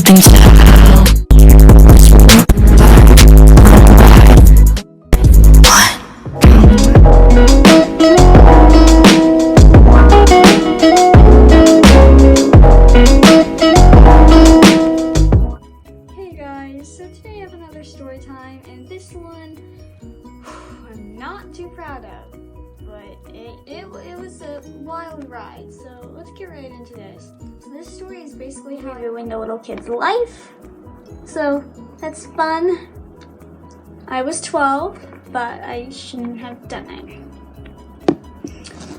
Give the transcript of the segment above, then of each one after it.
So today I have another story time, and this one I'm not too proud of, but it was a wild ride, so let's get right into this. So this story is basically how I ruined a little kid's life, so that's fun. I was 12, but I shouldn't have done it.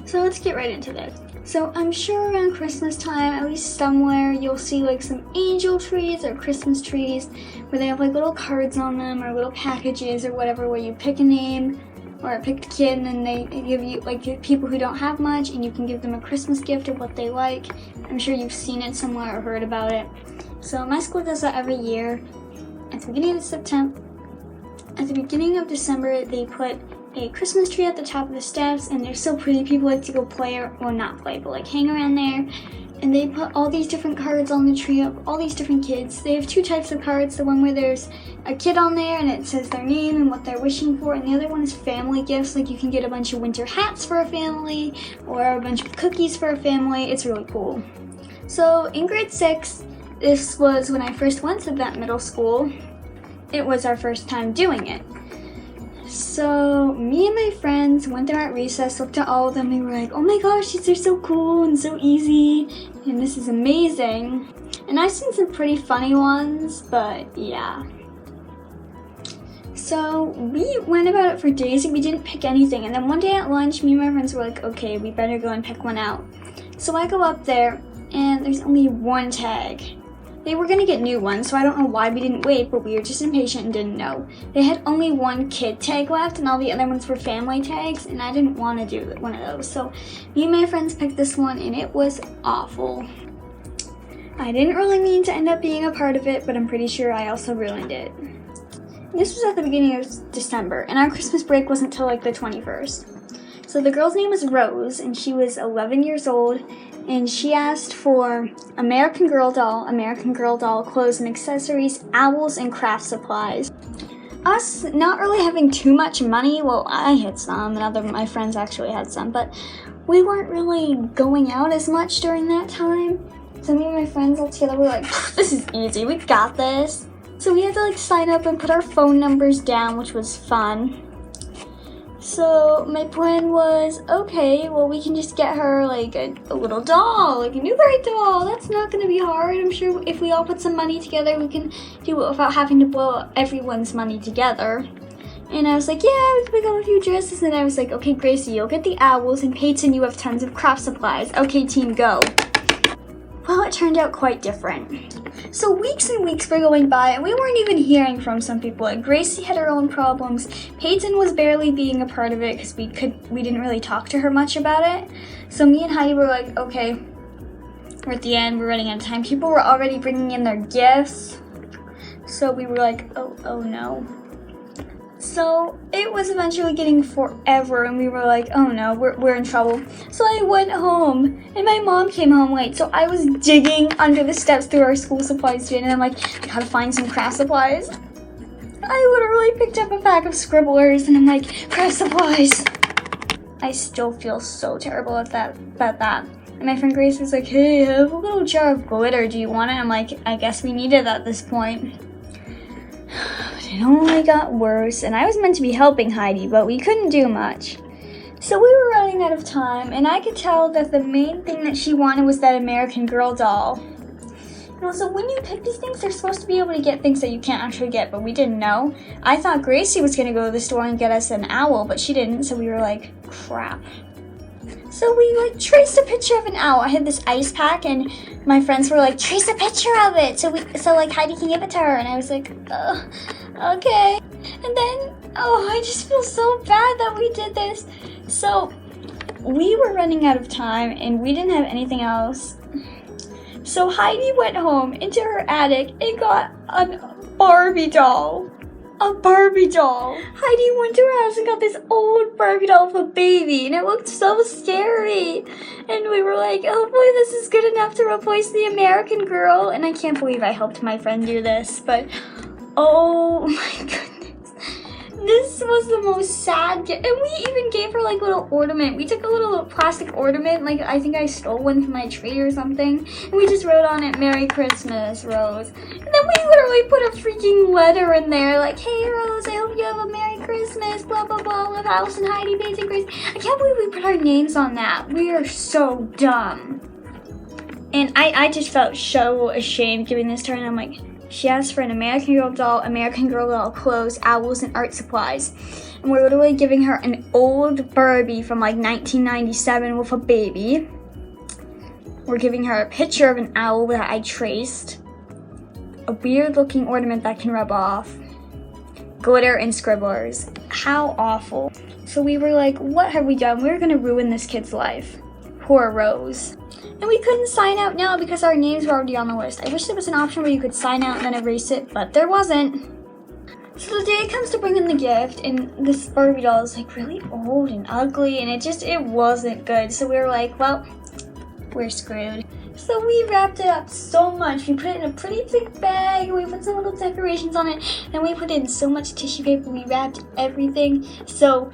So let's get right into this. So I'm sure around Christmas time, at least somewhere, you'll see like some angel trees or Christmas trees where they have like little cards on them or little packages or whatever, where you pick a name or pick a kid and then they give you like people who don't have much, and you can give them a Christmas gift of what they like. I'm sure you've seen it somewhere or heard about it. So my school does that every year. At the beginning of December, they put a Christmas tree at the top of the steps, and they're so pretty. People like to go play, or not play, but like hang around there. And they put all these different cards on the tree of all these different kids. They have two types of cards. The one where there's a kid on there and it says their name and what they're wishing for, and the other one is family gifts. Like you can get a bunch of winter hats for a family or a bunch of cookies for a family. It's really cool. So in grade 6, this was when I first went to that middle school. It was our first time doing it. So me and my friends went there at recess, looked at all of them, and we were like, oh my gosh, these are so cool and so easy, and this is amazing. And I've seen some pretty funny ones, but yeah. So we went about it for days and we didn't pick anything, and then one day at lunch, me and my friends were like, okay, we better go and pick one out. So I go up there and there's only one tag. They were gonna get new ones, so I don't know why we didn't wait, but we were just impatient and didn't know. They had only one kid tag left, and all the other ones were family tags, and I didn't want to do one of those. So me and my friends picked this one, and it was awful. I didn't really mean to end up being a part of it, but I'm pretty sure I also ruined it. This was at the beginning of December, and our Christmas break wasn't till like the 21st. So the girl's name was Rose, and she was 11 years old, and she asked for American Girl doll clothes and accessories, owls, and craft supplies. Us not really having too much money, well, I had some, and my friends actually had some, but we weren't really going out as much during that time. So me and my friends all together were like, this is easy, we got this. So we had to like sign up and put our phone numbers down, which was fun. So my plan was, okay, well we can just get her like a little doll, like a Newberry doll. That's not gonna be hard. I'm sure if we all put some money together, we can do it without having to blow everyone's money together. And I was like, yeah, we can pick up a few dresses. And I was like, okay, Gracie, you'll get the owls, and Peyton, you have tons of craft supplies. Okay, team, go. Well, it turned out quite different. So weeks and weeks were going by, and we weren't even hearing from some people. Like Gracie had her own problems. Peyton was barely being a part of it because we didn't really talk to her much about it. So me and Heidi were like, okay, we're at the end, we're running out of time. People were already bringing in their gifts. So we were like, oh no. So it was eventually getting forever, and we were like, oh no, we're in trouble. So I went home, and my mom came home late, so I was digging under the steps through our school supplies bin, and I'm like, I gotta find some craft supplies. I literally picked up a pack of scribblers, and I'm like, craft supplies. I still feel so terrible about that. And my friend Grace was like, hey, I have a little jar of glitter, do you want it? I'm like, I guess we need it at this point. It only got worse, and I was meant to be helping Heidi, but we couldn't do much. So we were running out of time, and I could tell that the main thing that she wanted was that American Girl doll. And also, when you pick these things, they're supposed to be able to get things that you can't actually get, but we didn't know. I thought Gracie was going to go to the store and get us an owl, but she didn't, so we were like, crap. So we like traced a picture of an owl. I had this ice pack, and my friends were like, trace a picture of it so like Heidi can give it to her. And I was like, okay. And then, I just feel so bad that we did this. So we were running out of time, and we didn't have anything else. So Heidi went home into her attic and got a Barbie doll. a Barbie doll. Heidi went to her house and got this old Barbie doll of a baby, and it looked so scary. And we were like, hopefully this is good enough to replace the American Girl. And I can't believe I helped my friend do this, but oh my goodness. This was the most sad gift, and we even gave her like little ornament. We took a little plastic ornament, like I think I stole one from my tree or something, and we just wrote on it, "Merry Christmas, Rose." And then we literally put a freaking letter in there, like, "Hey Rose, I hope you have a Merry Christmas, blah blah blah, love Alice and Heidi, Paige and Grace." I can't believe we put our names on that. We are so dumb. And I just felt so ashamed giving this to her, and I'm like, she asked for an American Girl doll clothes, owls, and art supplies. And we're literally giving her an old Barbie from like 1997 with a baby. We're giving her a picture of an owl that I traced. A weird looking ornament that can rub off. Glitter and scribblers. How awful. So we were like, what have we done? We're gonna ruin this kid's life. Poor Rose. And we couldn't sign out now because our names were already on the list. I wish there was an option where you could sign out and then erase it, but there wasn't. So the day comes to bring in the gift, and this Barbie doll is like really old and ugly, and it wasn't good. So we were like, well, we're screwed. So we wrapped it up so much. We put it in a pretty big bag, we put some little decorations on it, and we put in so much tissue paper. We wrapped everything so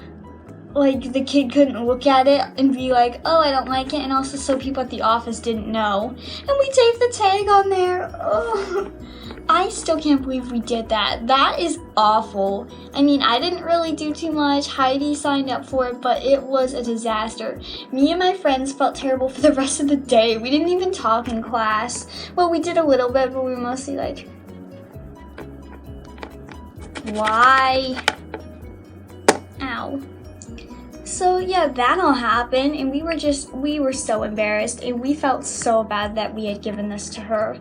like the kid couldn't look at it and be like, oh, I don't like it, and also so people at the office didn't know. And we taped the tag on there. Oh, I still can't believe we did that. That is awful. I mean, I didn't really do too much. Heidi signed up for it, but it was a disaster. Me and my friends felt terrible for the rest of the day. We didn't even talk in class. Well, we did a little bit, but we were mostly like, why? Ow. So yeah, that all happened, and we were so embarrassed, and we felt so bad that we had given this to her.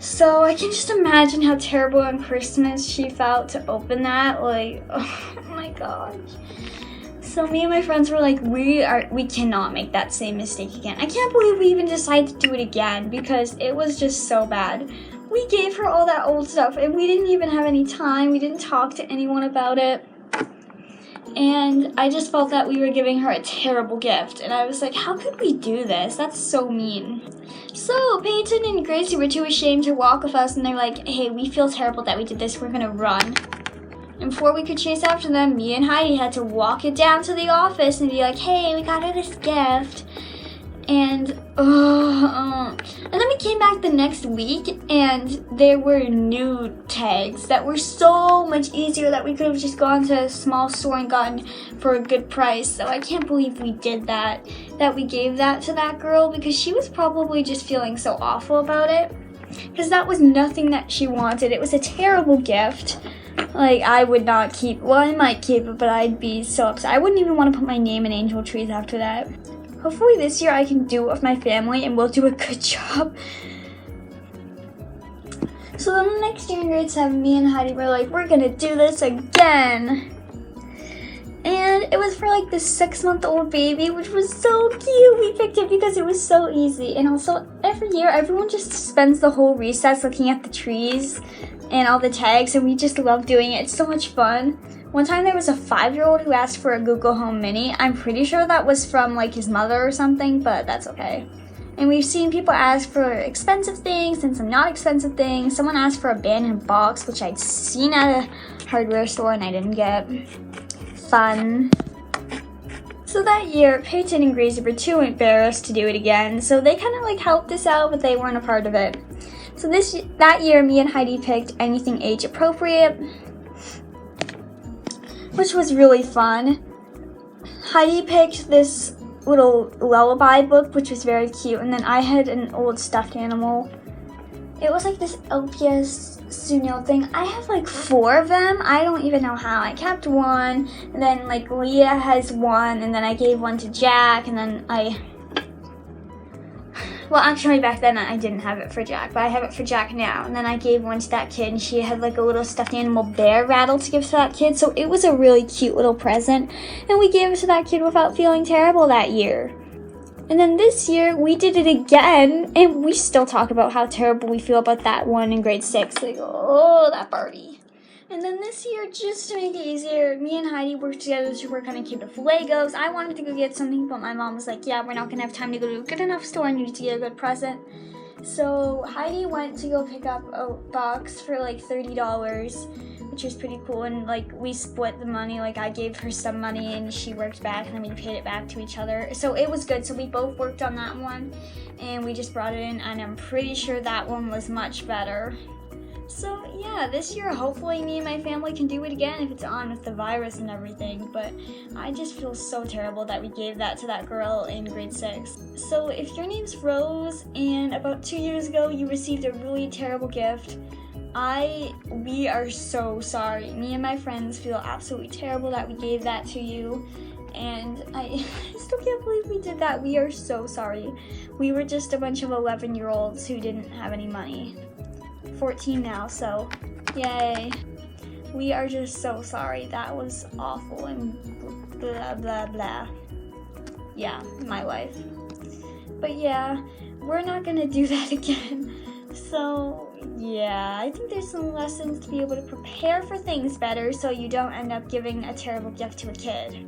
So I can just imagine how terrible on Christmas she felt to open that, like, oh my gosh. So me and my friends were like, we cannot make that same mistake again. I can't believe we even decided to do it again because it was just so bad. We gave her all that old stuff, and we didn't even have any time. We didn't talk to anyone about it. And I just felt that we were giving her a terrible gift. And I was like, how could we do this? That's so mean. So Peyton and Gracie were too ashamed to walk with us, and they're like, hey, we feel terrible that we did this. We're gonna run. And before we could chase after them, me and Heidi had to walk it down to the office and be like, hey, we got her this gift. And then we came back the next week, and there were new tags that were so much easier that we could have just gone to a small store and gotten for a good price. So I can't believe we did that we gave that to that girl, because she was probably just feeling so awful about it, because that was nothing that she wanted. It was a terrible gift. Like, I would not keep, well, I might keep it, but I'd be so upset. I wouldn't even want to put my name in angel trees after that. Hopefully this year I can do it with my family and we'll do a good job. So then the next year in grade 7, me and Heidi were like, we're gonna do this again. And it was for like this 6-month-old baby, which was so cute. We picked it because it was so easy. And also every year, everyone just spends the whole recess looking at the trees and all the tags, and we just love doing it. It's so much fun. One time there was a 5-year-old who asked for a Google Home Mini. I'm pretty sure that was from like his mother or something, but that's okay. And we've seen people ask for expensive things and some not expensive things. Someone asked for a abandoned box, which I'd seen at a hardware store and I didn't get. Fun. So that year, Peyton and Gracie were too embarrassed to do it again, so they kind of like helped us out, but they weren't a part of it. So that year, me and Heidi picked anything age appropriate, which was really fun. Heidi picked this little lullaby book, which was very cute, and then I had an old stuffed animal. It was like this LPS Sunil thing. I have like 4 of them. I don't even know how. I kept one, and then like Leah has one, and then I gave one to Jack, and then well, actually back then I didn't have it for Jack, but I have it for Jack now. And then I gave one to that kid, and she had like a little stuffed animal bear rattle to give to that kid. So it was a really cute little present, and we gave it to that kid without feeling terrible that year. And then this year we did it again, and we still talk about how terrible we feel about that one in grade 6. Like, oh, that party. And then this year, just to make it easier, me and Heidi worked together to work on a kit of Legos. I wanted to go get something, but my mom was like, yeah, we're not going to have time to go to a good enough store and you need to get a good present. So Heidi went to go pick up a box for like $30, which was pretty cool. And like we split the money, like I gave her some money and she worked back and then we paid it back to each other. So it was good. So we both worked on that one and we just brought it in and I'm pretty sure that one was much better. So yeah, this year hopefully me and my family can do it again if it's on with the virus and everything, but I just feel so terrible that we gave that to that girl in grade 6. So if your name's Rose and about 2 years ago you received a really terrible gift, we are so sorry. Me and my friends feel absolutely terrible that we gave that to you, and I still can't believe we did that. We are so sorry. We were just a bunch of 11-year-olds who didn't have any money. 14 now, so yay. We are just so sorry. That was awful and blah blah blah. Yeah, my life. But yeah, we're not gonna do that again. So yeah, I think there's some lessons to be able to prepare for things better so you don't end up giving a terrible gift to a kid.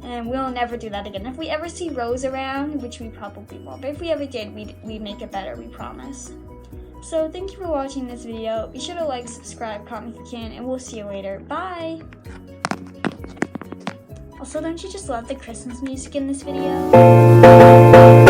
And we'll never do that again. If we ever see Rose around, which we probably won't, but if we ever did, we'd make it better, we promise. So thank you for watching this video. Be sure to like, subscribe, comment if you can, and we'll see you later. Bye! Also, don't you just love the Christmas music in this video?